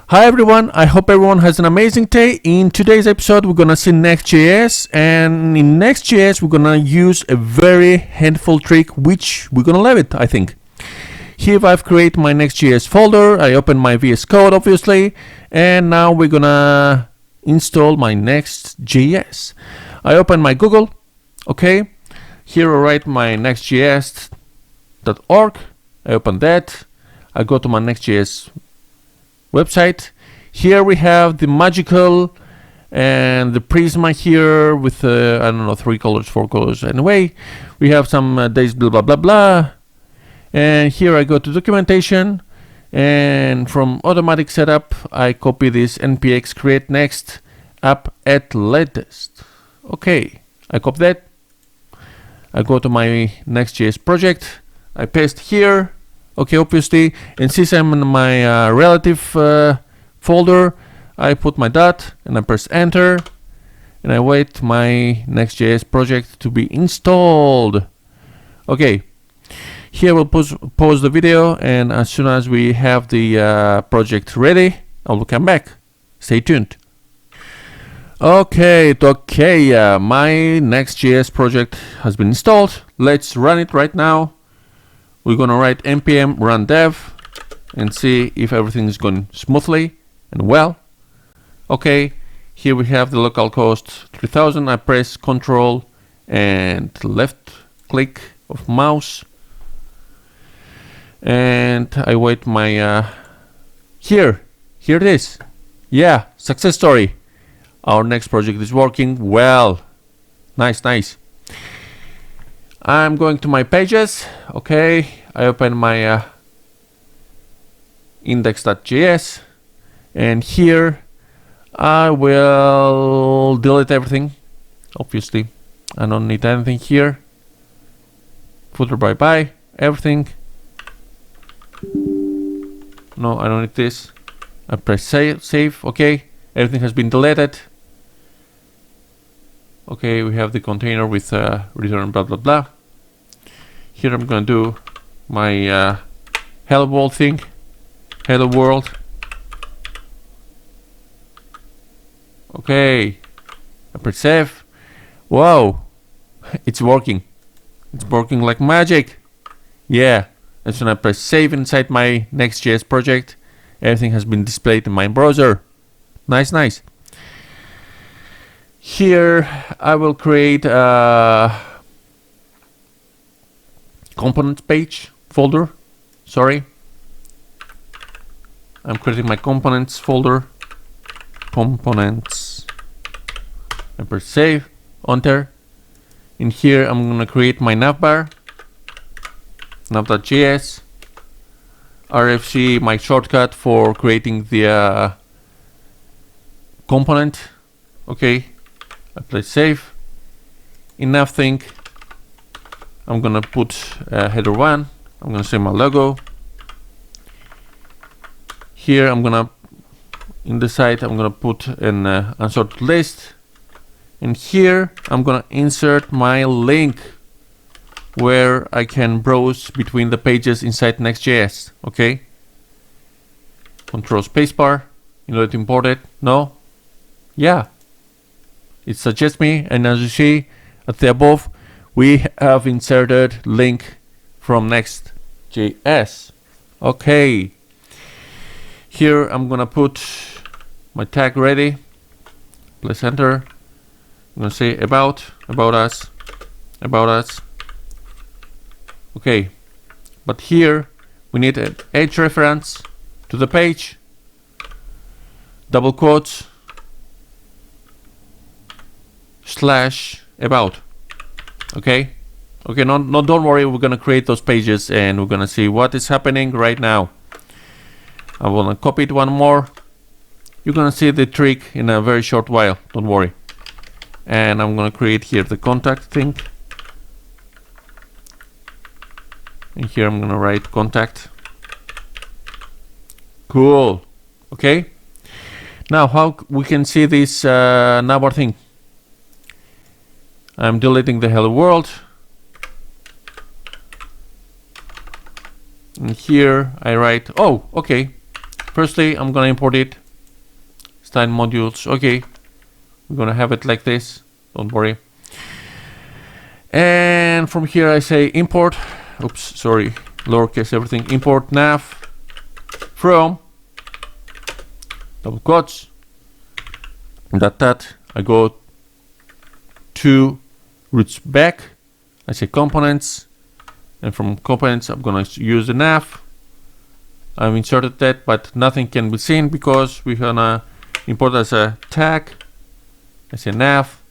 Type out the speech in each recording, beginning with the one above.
Hi everyone, I hope everyone has an amazing day. In today's episode, we're gonna see Next.js, and in Next.js, we're gonna use a very handful trick, which we're gonna love it, I think. Here I've created my Next.js folder, I open my VS Code obviously, and now we're gonna install my Next.js. I open my Google, okay. Here I write my nextjs.org, I open that, I go to my Next.js website. Here we have the magical and the Prisma here with I don't know, 3 colors, 4 colors. Anyway, we have some days blah blah blah blah. And here I go to documentation, and from automatic setup I copy this npx create next app at latest. Okay, I copy that. I go to my Next.js project, I paste here. Okay, obviously, and since I'm in my relative folder, I put my dot and I press enter, and I wait my Next.js project to be installed. Okay, here we'll pause the video, and as soon as we have the project ready, I will come back. Stay tuned. Okay, my Next.js project has been installed. Let's run it right now. We're gonna write npm run dev and see if everything is going smoothly and well. Okay, here we have the localhost 3000. I press Ctrl and left click of mouse, and I wait my here it is. Yeah, success story. Our next project is working well. Nice. I'm going to my pages. Okay, I open my index.js, and here I will delete everything. Obviously, I don't need anything here. Footer bye, everything. No, I don't need this. I press save. Okay, everything has been deleted. Okay, we have the container with return blah blah blah. Here I'm gonna do my hello world thing. Hello world. Okay, I press save. Wow, it's working. It's working like magic. Yeah, as soon as I press save inside my Next.js project, everything has been displayed in my browser. Nice. Here I will create a components page folder. Sorry, I'm creating my components folder. Components. I press save, enter. In here I'm gonna create my navbar, nav.js, RFC, my shortcut for creating the component. Okay, I press save. In nothing, I'm gonna put header 1. I'm gonna say my logo. Here I'm gonna, in the site, I'm gonna put an unsorted list. And here I'm gonna insert my link where I can browse between the pages inside Next.js. Okay. Control spacebar. You know it imported? No? Yeah. It suggests me, and as you see at the above, we have inserted link from Next.js. Okay. Here I'm gonna put my tag ready. Press enter. I'm gonna say about us. Okay, but here we need an edge reference to the page. Double quotes / about. Okay, no, don't worry. We're gonna create those pages, and we're gonna see what is happening right now. I wanna copy it one more. You're gonna see the trick in a very short while. Don't worry. And I'm gonna create here the contact thing. And here I'm gonna write contact. Cool. Okay. Now how we can see this navbar thing? I'm deleting the hello world. And here I write, oh, okay, Firstly, I'm gonna import it. Style modules. Okay, we're gonna have it like this. Don't worry. And from here I say import. Oops, sorry, lowercase everything. Import nav from double quotes. That I go to roots back. I say components, and from components I'm gonna use the nav. I've inserted that, but nothing can be seen because we're gonna import as a tag. I say nav.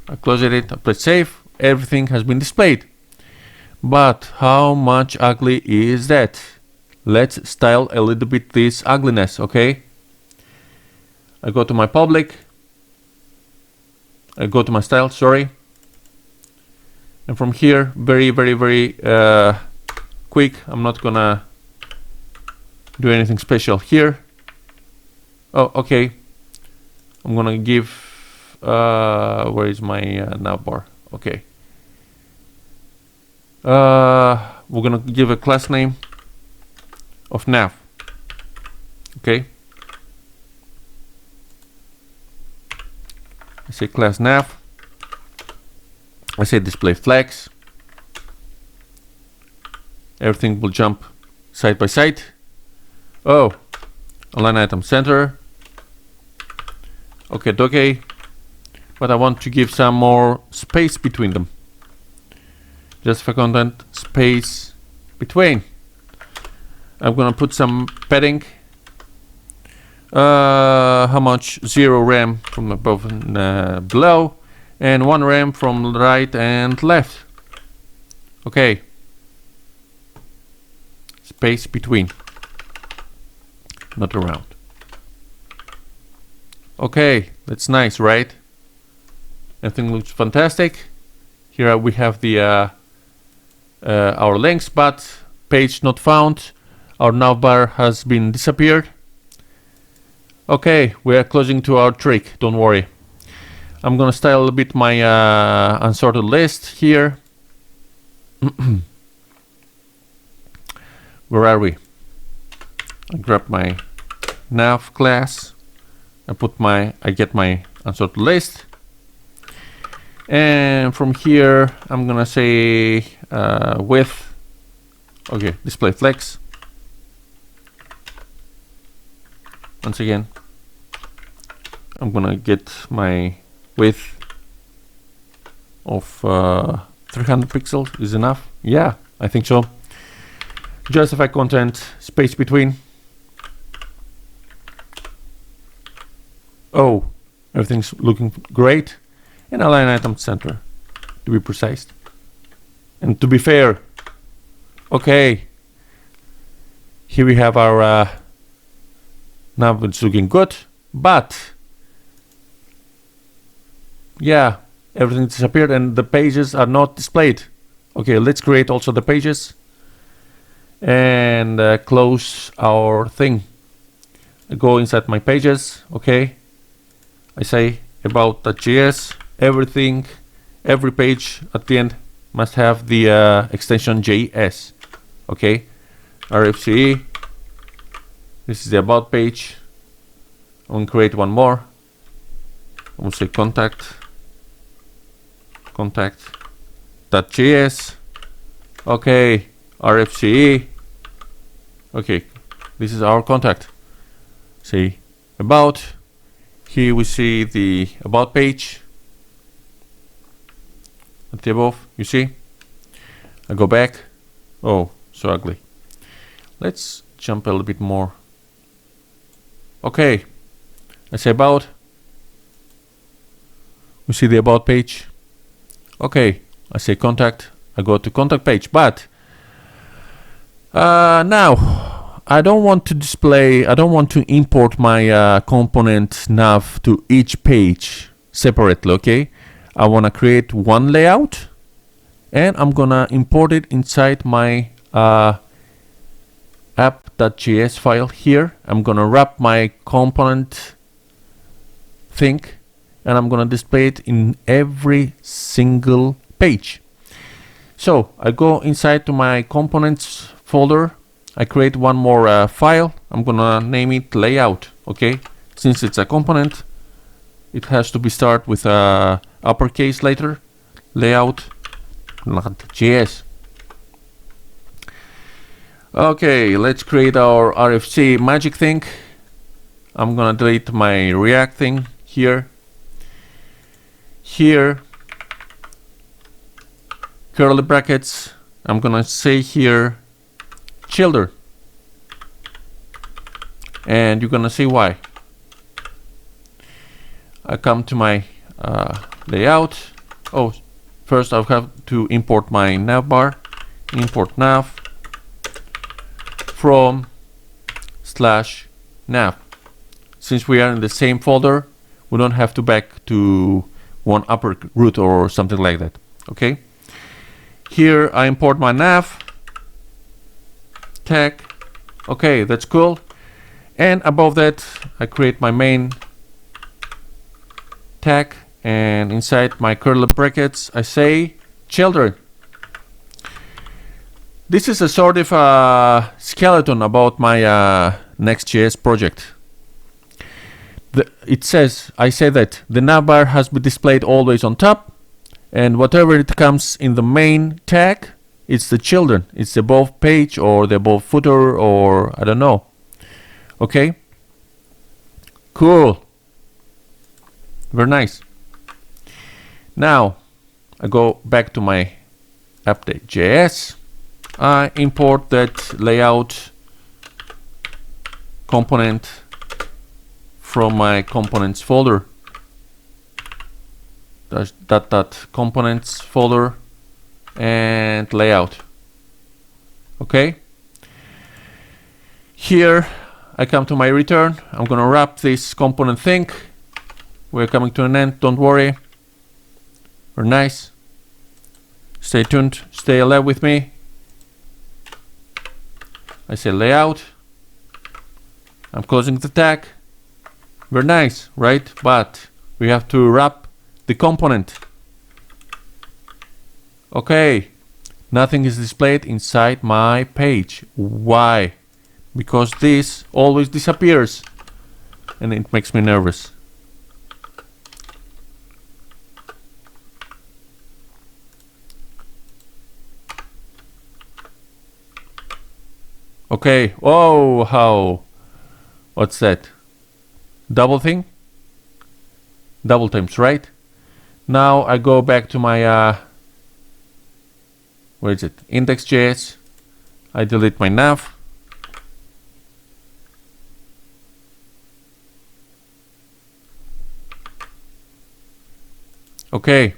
I close it, I press save. Everything has been displayed. But how much ugly is that? Let's style a little bit this ugliness, okay? I go to my public. I go to my style, sorry. And from here, very quick. I'm not gonna do anything special here. Oh, okay. I'm gonna give where is my nav bar? Okay. We're gonna give a class name of nav. Okay. I say class nav. I say display flags. Everything will jump side by side. Oh, align item center. Okay. But I want to give some more space between them. Justify content space between. I'm gonna put some padding. How much? 0 RAM from above and below, and 1 RAM from right and left. Okay. Space between, not around. Okay, that's nice, right? Everything looks fantastic. Here we have the our links, but page not found. Our navbar has been disappeared. Okay, we are closing to our trick. Don't worry. I'm gonna style a bit my unsorted list here. Where are we? I grab my nav class. I get my unsorted list. And from here, I'm gonna say width. Okay, display flex. Once again, I'm gonna get my width of 300 pixels is enough. Yeah, I think so. Justify content space between. Oh, everything's looking great. And align item center, to be precise. And to be fair, okay, here we have our nav. It's looking good, but yeah, everything disappeared and the pages are not displayed. Okay, let's create also the pages and close our thing. I go inside my pages. Okay, I say about.js. Everything, every page at the end must have the extension JS. Okay, RFCE. This is the about page. I'm gonna create one more. I'm gonna say contact.js. Okay, RFCE. Okay, this is our contact. Say about. Here we see the about page. At the above, you see. I go back. Oh, so ugly. Let's jump a little bit more. Okay, I say about. We see the about page. Okay, I say contact. I go to contact page, but now I don't want to display. I don't want to import my component nav to each page separately. Okay, I want to create one layout, and I'm gonna import it inside my app.js file here. I'm gonna wrap my component thing, and I'm gonna display it in every single page. So I go inside to my components folder. I create one more file. I'm gonna name it layout. Okay, since it's a component, it has to be start with a uppercase letter. Layout, next.js. Okay, let's create our RFC magic thing. I'm gonna delete my React thing here. Here, curly brackets. I'm gonna say here children, and you're gonna see why. I come to my layout. Oh, first I have to import my navbar. Import nav from /nav. Since we are in the same folder, we don't have to back to one upper root or something like that. Okay. Here I import my nav tag. Okay, that's cool. And above that, I create my main tag, and inside my curly brackets, I say children. This is a sort of skeleton about my Next.js project. I say that the navbar has been displayed always on top, and whatever it comes in the main tag, it's the children. It's the above page or the above footer, or I don't know. Okay, cool, very nice. Now I go back to my update.js. I import that layout component from my components folder. There's that components folder and layout. Okay. Here I come to my return. I'm gonna wrap this component thing. We're coming to an end, don't worry. Very nice. Stay tuned, stay alive with me. I say layout. I'm closing the tag. Very nice, right? But we have to wrap the component. Okay, nothing is displayed inside my page. Why? Because this always disappears, and it makes me nervous. Okay, oh, how? What's that? Double thing? Double times, right? Now I go back to my where is it? Index.js. I delete my nav. Okay.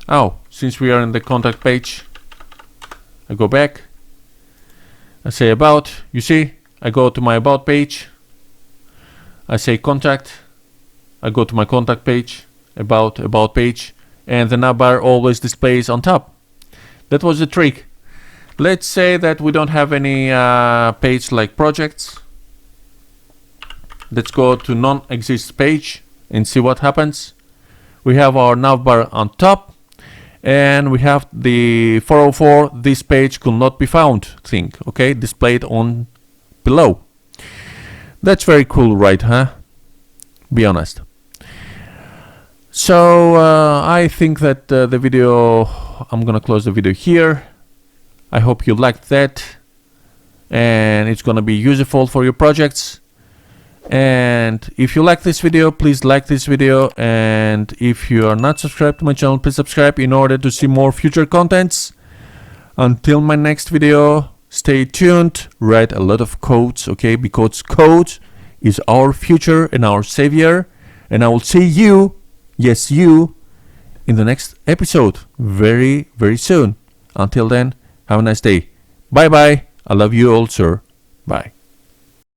Oh, since we are in the contact page, I go back. I say about. You see, I go to my about page. I say contact. I go to my contact page, about page, and the navbar always displays on top. That was the trick. Let's say that we don't have any page like projects. Let's go to non-exist page and see what happens. We have our navbar on top, and we have the 404 this page could not be found thing, okay, displayed on below. That's very cool, right, huh? Be honest. So I think that the video, I'm gonna close the video here. I hope you liked that, and it's gonna be useful for your projects. And if you like this video, please like this video, and if you are not subscribed to my channel, please subscribe in order to see more future contents. Until my next video, stay tuned, write a lot of codes, okay, because code is our future and our savior. And I will see you, yes you, in the next episode very, very soon. Until then, have a nice day. Bye bye. I love you all, sir. Bye.